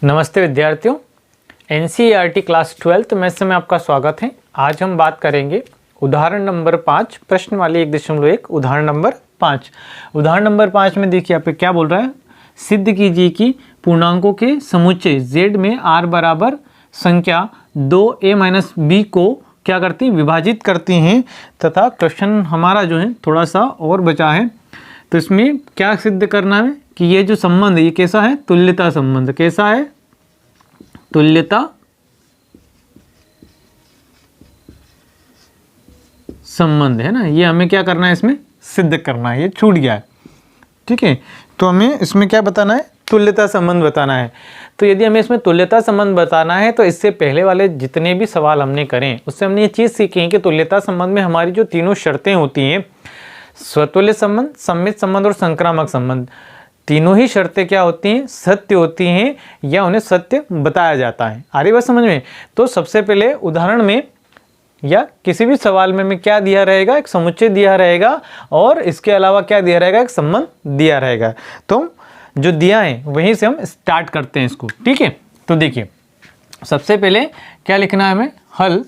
नमस्ते विद्यार्थियों, NCERT class 12 में इस समय आपका स्वागत है। आज हम बात करेंगे उदाहरण नंबर 5 प्रश्न वाली 1.1 उदाहरण नंबर 5। उदाहरण नंबर 5 में देखिए आप क्या बोल रहा है, सिद्ध कीजिए कि पूर्णांकों के समुच्चय z में r बराबर संख्या 2a-b को क्या करती विभाजित करती हैं तथा क्वेश्चन हमारा जो है थोड़ा सा और बचा है। तो इसमें क्या सिद्ध करना है कि ये जो संबंध है ये कैसा है, तुल्यता संबंध। कैसा है? तुल्यता संबंध है ना, ये हमें क्या करना है, इसमें सिद्ध करना है। ये छूट गया है, ठीक है। तो हमें इसमें क्या बताना है, तुल्यता संबंध बताना है। तो यदि हमें इसमें तुल्यता संबंध बताना है तो इससे पहले वाले जितने भी सवाल हमने करें उससे हमने ये चीज़ सीखी है कि तुल्यता संबंध में हमारी जो तीनों शर्तें होती हैं, स्वतुल्य संबंध, सम्मित संबंध और संक्रामक संबंध, तीनों ही शर्तें क्या होती हैं, सत्य होती हैं या उन्हें सत्य बताया जाता है। आ रही बात समझ में? तो सबसे पहले उदाहरण में या किसी भी सवाल में क्या दिया रहेगा, एक समुच्चय दिया रहेगा और इसके अलावा क्या दिया रहेगा, एक संबंध दिया रहेगा। तो जो दिया है वहीं से हम स्टार्ट करते हैं इसको, ठीक है। तो देखिए सबसे पहले क्या लिखना है हमें, हल।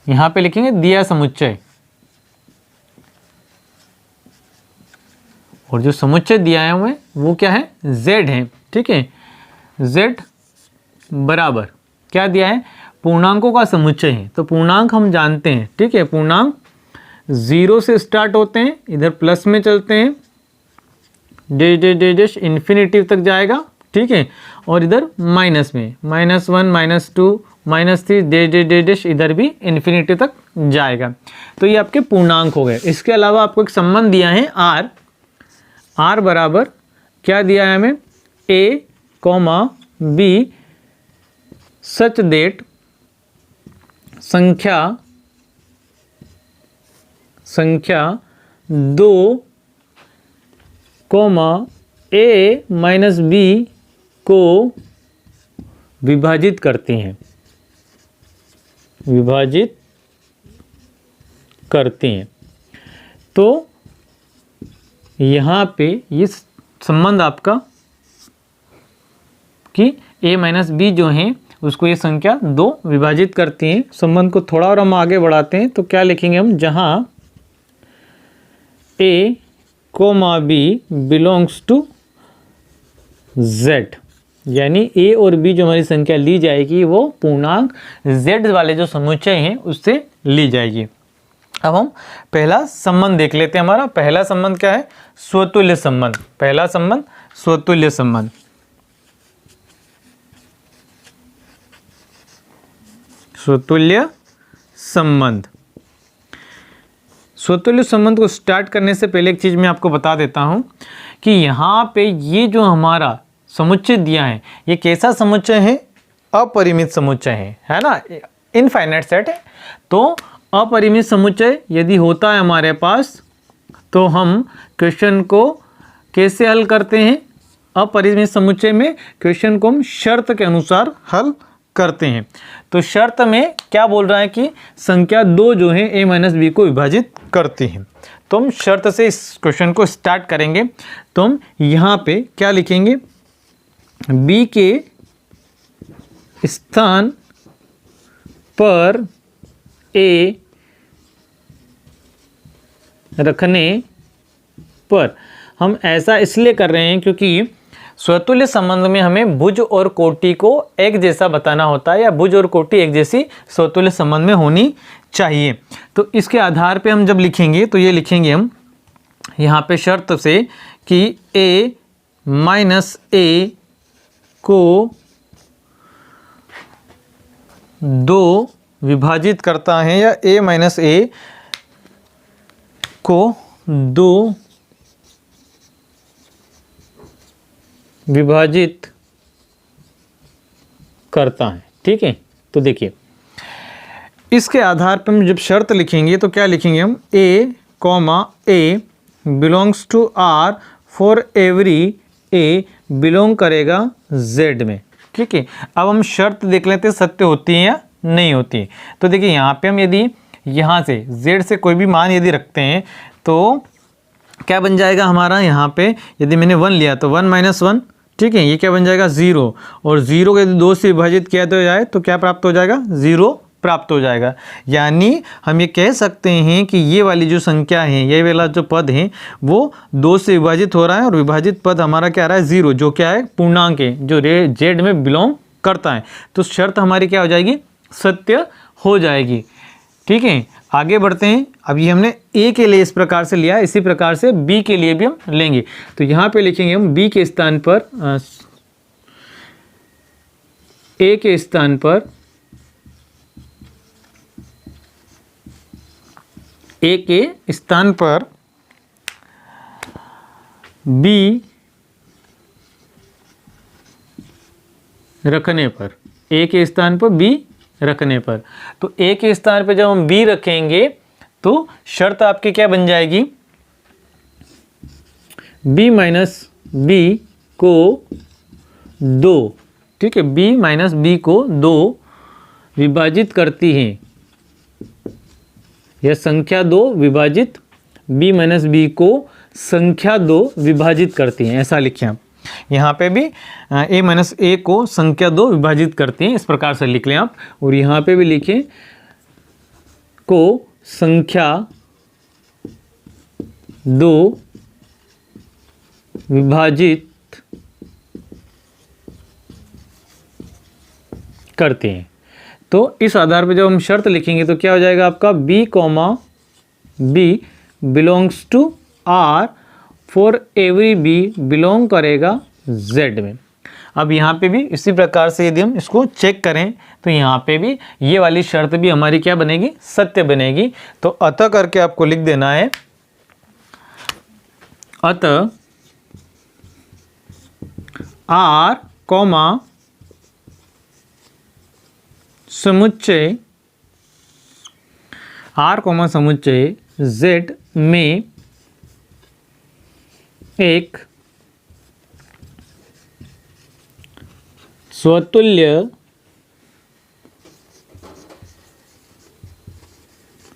यहां पे लिखेंगे दिया समुच्चय, और जो समुच्चय दिया है हमें वो क्या है, z है, ठीक है। z बराबर क्या दिया है, पूर्णांकों का समुच्चय है। तो पूर्णांक हम जानते हैं, ठीक है। पूर्णांक 0 से स्टार्ट होते हैं, इधर प्लस में चलते हैं, डैश इन्फिनिटी तक जाएगा, ठीक है। और इधर माइनस में -1 -2 -3 डैश इधर भी इन्फिनिटी तक जाएगा। तो ये आपके पूर्णांक हो गए। इसके अलावा आपको एक संबंध दिया है r बराबर क्या दिया है हमें, a, b सच दैट संख्या 2, a-b को विभाजित करती हैं, तो यहाँ पे ये संबंध आपका कि a-b जो है उसको ये संख्या 2 विभाजित करती हैं। संबंध को थोड़ा और हम आगे बढ़ाते हैं तो क्या लिखेंगे हम, जहाँ a, b belongs to z, यानी a और b जो हमारी संख्या ली जाएगी वो पूर्णांक z वाले जो समुच्चय हैं उससे ली जाएगी। अब हम पहला संबंध देख लेते हैं। हमारा पहला संबंध क्या है, स्वतुल्य संबंध। पहला संबंध स्वतुल्य संबंध। स्वतुल्य संबंध को स्टार्ट करने से पहले एक चीज मैं आपको बता देता हूं कि यहाँ पे ये जो हमारा समुच्चय दिया है ये कैसा समुच्चय है, अपरिमित समुच्चय है ना, इनफाइनाइट सेट है। तो अपरिमित समुच्चय यदि होता है हमारे पास तो हम क्वेश्चन को कैसे हल करते हैं, अपरिमित समुच्चय में क्वेश्चन को हम शर्त के अनुसार हल करते हैं। तो शर्त में क्या बोल रहा है कि संख्या 2 जो है a-b को विभाजित करती है। तो हम शर्त से इस क्वेश्चन को स्टार्ट करेंगे। तो हम यहाँ पे क्या लिखेंगे, b के स्थान पर a रखने पर, हम ऐसा इसलिए कर रहे हैं क्योंकि स्वतुल्य संबंध में हमें भुज और कोटि को एक जैसा बताना होता है, या भुज और कोटि एक जैसी स्वतुल्य संबंध में होनी चाहिए। तो इसके आधार पे हम जब लिखेंगे तो ये लिखेंगे हम यहाँ पे शर्त से कि a को 2 विभाजित करता है, या a को 2 विभाजित करता है, ठीक है। तो देखिए इसके आधार पर हम जब शर्त लिखेंगे तो क्या लिखेंगे हम, a, belongs to r for every a belong करेगा z में, ठीक है। अब हम शर्त देख लेते हैं सत्य होती है या नहीं होती है। तो देखिए यहाँ पे हम यदि यहाँ से z से कोई भी मान यदि रखते हैं तो क्या बन जाएगा हमारा यहाँ पे, यदि मैंने 1 लिया तो 1 माइनस 1, ठीक है, ये क्या बन जाएगा 0, और 0 को यदि 2 से विभाजित किया तो जाए तो क्या प्राप्त हो जाएगा, 0 प्राप्त हो जाएगा। यानी हम ये कह सकते हैं कि ये वाली जो संख्या है, ये वाला जो पद है वो 2 से विभाजित हो रहा है, और विभाजित पद हमारा क्या आ रहा है 0, जो क्या है पूर्णांक है, जो जेड में बिलोंग करता है। तो शर्त हमारी क्या हो जाएगी, सत्य हो जाएगी। ठीक है, आगे बढ़ते हैं। अब ये हमने ए के लिए इस प्रकार से लिया, इसी प्रकार से बी के लिए भी हम लेंगे। तो यहाँ पे लिखेंगे हम बी के स्थान पर ए के स्थान पर ए के स्थान पर बी रखने पर, ए के स्थान पर बी रखने पर, तो ए के स्थान पर जब हम बी रखेंगे तो शर्त आपकी क्या बन जाएगी, बी माइनस बी को 2, ठीक है, बी माइनस बी को 2 विभाजित करती है, यह संख्या 2 विभाजित b माइनस बी को संख्या 2 विभाजित करती हैं, ऐसा लिखें आप। यहाँ पे भी a माइनस ए को संख्या 2 विभाजित करती हैं, इस प्रकार से लिख लें आप। और यहाँ पे भी लिखें को संख्या 2 विभाजित करते हैं। तो इस आधार पर जब हम शर्त लिखेंगे तो क्या हो जाएगा आपका, b comma B belongs to r for every b belong करेगा z में। अब यहाँ पे भी इसी प्रकार से यदि हम इसको चेक करें तो यहाँ पे भी ये वाली शर्त भी हमारी क्या बनेगी, सत्य बनेगी। तो अतः करके आपको लिख देना है, अतः r कॉमा समुच्चय R कॉमा समुच्चय Z में एक स्वतुल्य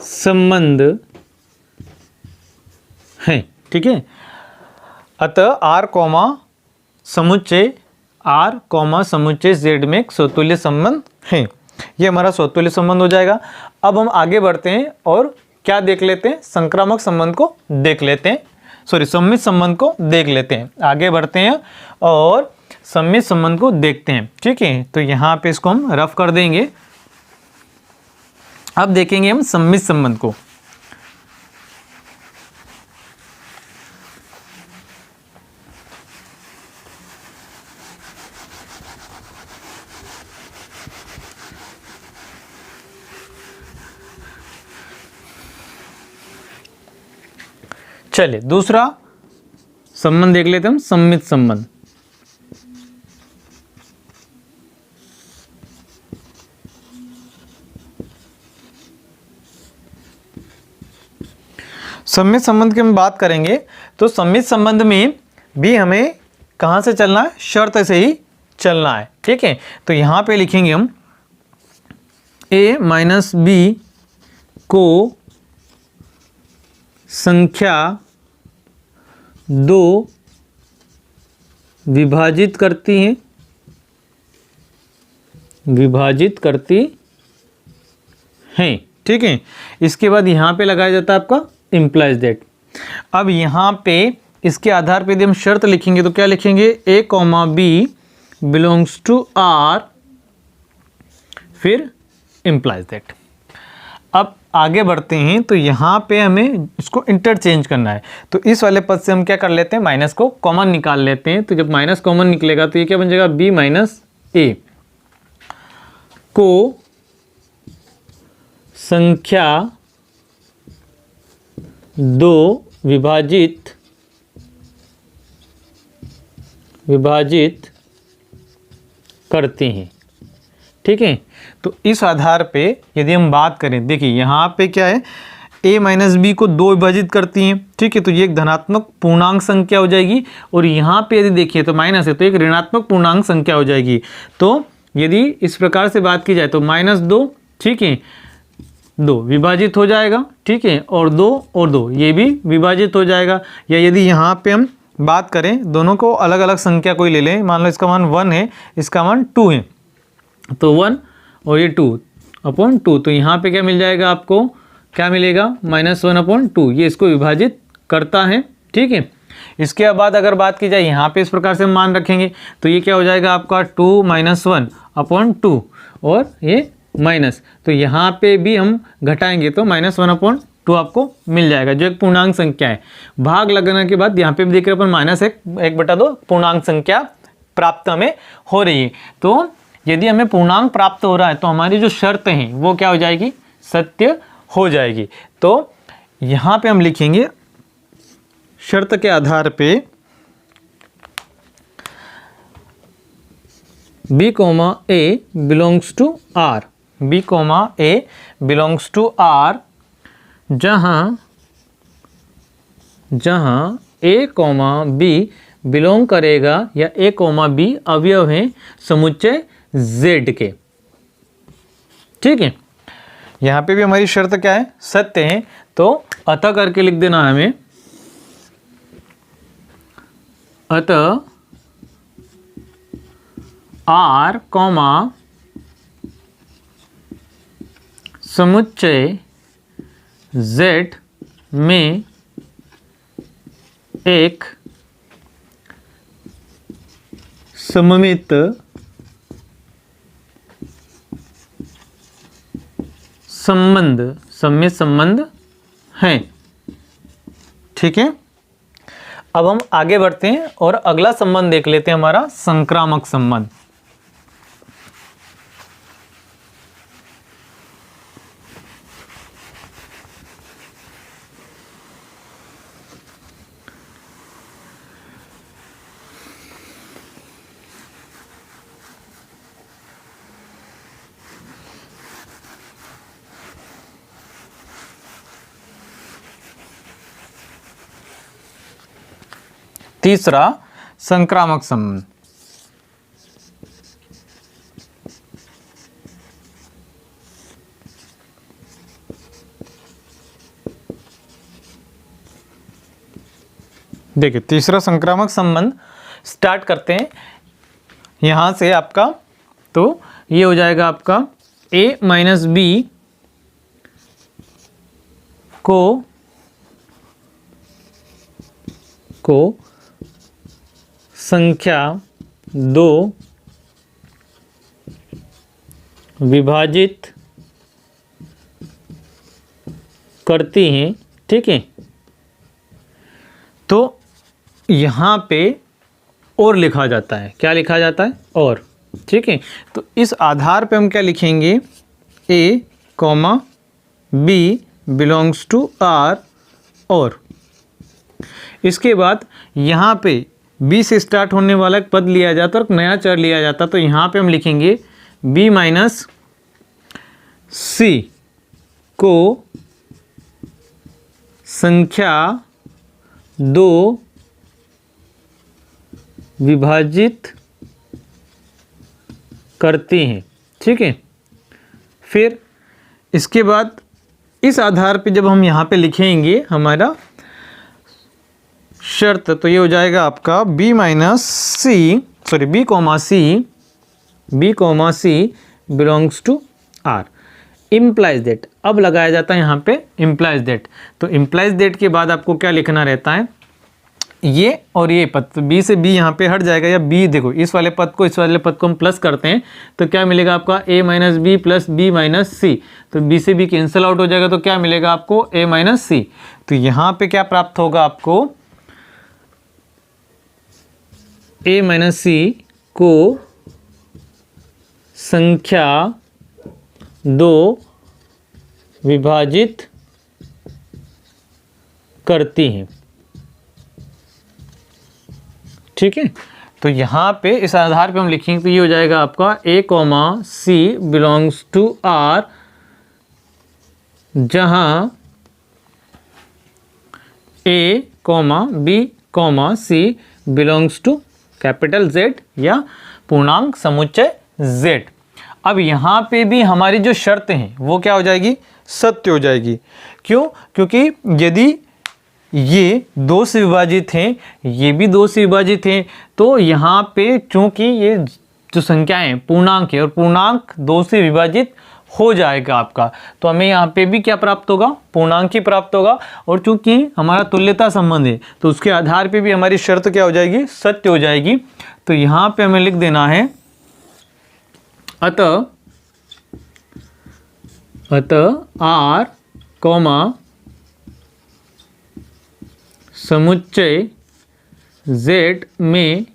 संबंध है। ठीक है, अतः R कॉमा समुच्चय R कॉमा समुच्चय Z में एक स्वतुल्य संबंध है। ये हमारा स्वतुल्य संबंध हो जाएगा। अब हम आगे बढ़ते हैं और क्या देख लेते हैं, संक्रामक संबंध को देख लेते हैं, सॉरी सम्मित संबंध को देख लेते हैं। आगे बढ़ते हैं और सम्मित संबंध को देखते हैं। ठीक है, तो यहाँ पे इसको हम रफ कर देंगे। अब देखेंगे हम सम्मित संबंध को। चलिए दूसरा संबंध देख लेते हैं हम, सम्मित संबंध। सम्मित संबंध की हम बात करेंगे तो सम्मित संबंध में भी हमें कहां से चलना है, शर्त से ही चलना है। ठीक है, तो यहां पे लिखेंगे हम a माइनस बी को संख्या 2 विभाजित करती हैं, विभाजित करती हैं। ठीक है, इसके बाद यहाँ पे लगाया जाता है आपका इम्प्लाइज दैट। अब यहाँ पे इसके आधार पे यदि हम शर्त लिखेंगे तो क्या लिखेंगे, a comma B belongs to r फिर इम्प्लाइज दैट। अब आगे बढ़ते हैं तो यहाँ पे हमें इसको इंटरचेंज करना है। तो इस वाले पद से हम क्या कर लेते हैं, माइनस को कॉमन निकाल लेते हैं। तो जब माइनस कॉमन निकलेगा तो ये क्या बन जाएगा, b माइनस ए को संख्या 2 विभाजित करते हैं। ठीक है, तो इस आधार पे यदि हम बात करें, देखिए यहाँ पे क्या है, a माइनस बी को 2 विभाजित करती हैं। ठीक है, तो ये एक धनात्मक पूर्णांक संख्या हो जाएगी। और यहाँ पे यदि देखिए तो माइनस है तो एक ऋणात्मक पूर्णांक संख्या हो जाएगी। तो यदि इस प्रकार से बात की जाए तो -2, ठीक है, 2 विभाजित हो जाएगा, ठीक है, और 2 और 2 ये भी विभाजित हो जाएगा। या यदि यहाँ पे हम बात करें, दोनों को अलग अलग संख्या कोई ले लें, मान लो इसका मान 1 है, इसका मान 2 है, तो 1 और ये 2/2, तो यहाँ पे क्या मिल जाएगा आपको, क्या मिलेगा, -1/2, ये इसको विभाजित करता है, ठीक है। इसके बाद अगर बात की जाए यहाँ पे इस प्रकार से हम मान रखेंगे, तो ये क्या हो जाएगा आपका 2 - 1/2 और ये माइनस, तो यहाँ पे भी हम घटाएंगे तो -1/2 आपको मिल जाएगा, जो एक पूर्णांक संख्या है। भाग लगने के बाद यहाँ पे भी देख रहे हैं अपन -1/2 पूर्णांक संख्या प्राप्त हमें हो रही है। तो यदि हमें पूर्णांक प्राप्त हो रहा है तो हमारी जो शर्त है वो क्या हो जाएगी, सत्य हो जाएगी। तो यहाँ पे हम लिखेंगे शर्त के आधार पे B, A belongs to R, B, A belongs to R, जहाँ A, B बिलोंग करेगा या A, B अवयव है समुच्चय Z के, ठीक है। यहाँ पे भी हमारी शर्त क्या है, सत्य है, तो अतः करके लिख देना हमें, अतः R, समुच्चय Z में एक सममित संबंध है, ठीक है। अब हम आगे बढ़ते हैं और अगला संबंध देख लेते हैं, हमारा संक्रामक संबंध। तीसरा संक्रामक संबंध। देखिए तीसरा संक्रामक संबंध स्टार्ट करते हैं यहां से आपका, तो ये हो जाएगा आपका A - B को संख्या 2 विभाजित करती हैं, ठीक है। तो यहाँ पे और लिखा जाता है, क्या लिखा जाता है, और, ठीक है। तो इस आधार पे हम क्या लिखेंगे, A, B belongs to R, और इसके बाद यहाँ पे B से स्टार्ट होने वाला एक पद लिया जाता है और नया चर लिया जाता, तो यहाँ पे हम लिखेंगे B - C को संख्या 2 विभाजित करती हैं, ठीक है। फिर इसके बाद इस आधार पे जब हम यहाँ पे लिखेंगे हमारा शर्त, तो ये हो जाएगा आपका B, C belongs to R, implies that. अब लगाया जाता है यहाँ पे इम्प्लाइज दैट, तो इम्प्लाइज दैट के बाद आपको क्या लिखना रहता है, ये और ये पद, तो B से B यहाँ पे हट जाएगा, या B देखो इस वाले पद को हम प्लस करते हैं तो क्या मिलेगा आपका A - B plus B - C, तो B से B कैंसिल आउट हो जाएगा, तो क्या मिलेगा आपको A - C। तो यहाँ पे क्या प्राप्त होगा आपको, A - C को संख्या 2 विभाजित करती हैं, ठीक है। तो यहाँ पे इस आधार पे हम लिखेंगे, तो ये हो जाएगा आपका A, C belongs to R, जहाँ A, B, C belongs to capital Z या पूर्णांक समुच्चय Z। अब यहाँ पे भी हमारी जो शर्त हैं वो क्या हो जाएगी, सत्य हो जाएगी। क्यों? क्योंकि यदि ये 2 से विभाजित हैं, ये भी 2 से विभाजित हैं, तो यहाँ पे चूंकि ये जो संख्याएं हैं पूर्णांक है और पूर्णांक 2 से विभाजित हो जाएगा आपका, तो हमें यहाँ पे भी क्या प्राप्त होगा, पूर्णांक ही प्राप्त होगा। और चूंकि हमारा तुल्यता संबंध है तो उसके आधार पे भी हमारी शर्त क्या हो जाएगी, सत्य हो जाएगी। तो यहाँ पे हमें लिख देना है अतः R, समुच्चय Z में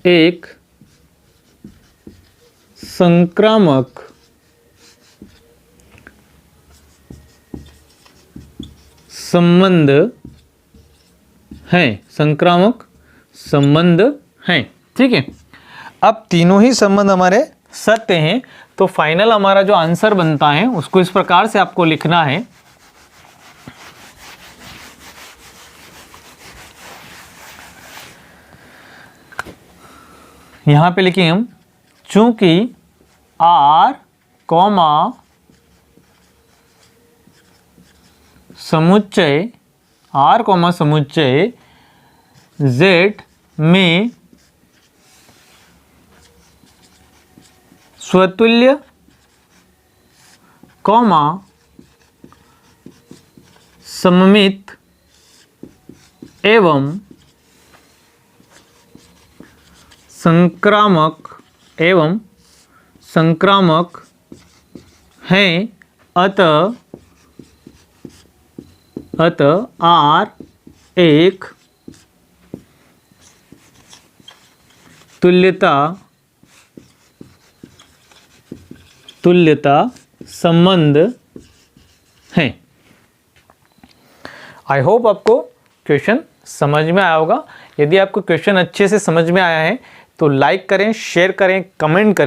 एक संक्रामक संबंध है, संक्रामक संबंध है। ठीक है, अब तीनों ही संबंध हमारे सत्य हैं, तो फाइनल हमारा जो आंसर बनता है उसको इस प्रकार से आपको लिखना है। यहां पे लिखें हम, चूंकि R, समुच्चय R, समुच्चय Z में स्वतुल्य, सममित एवं संक्रामक हैं, अतः R एक तुल्यता संबंध है। आई होप आपको क्वेश्चन समझ में आया होगा। यदि आपको क्वेश्चन अच्छे से समझ में आया है तो लाइक करें, शेयर करें, कमेंट करें।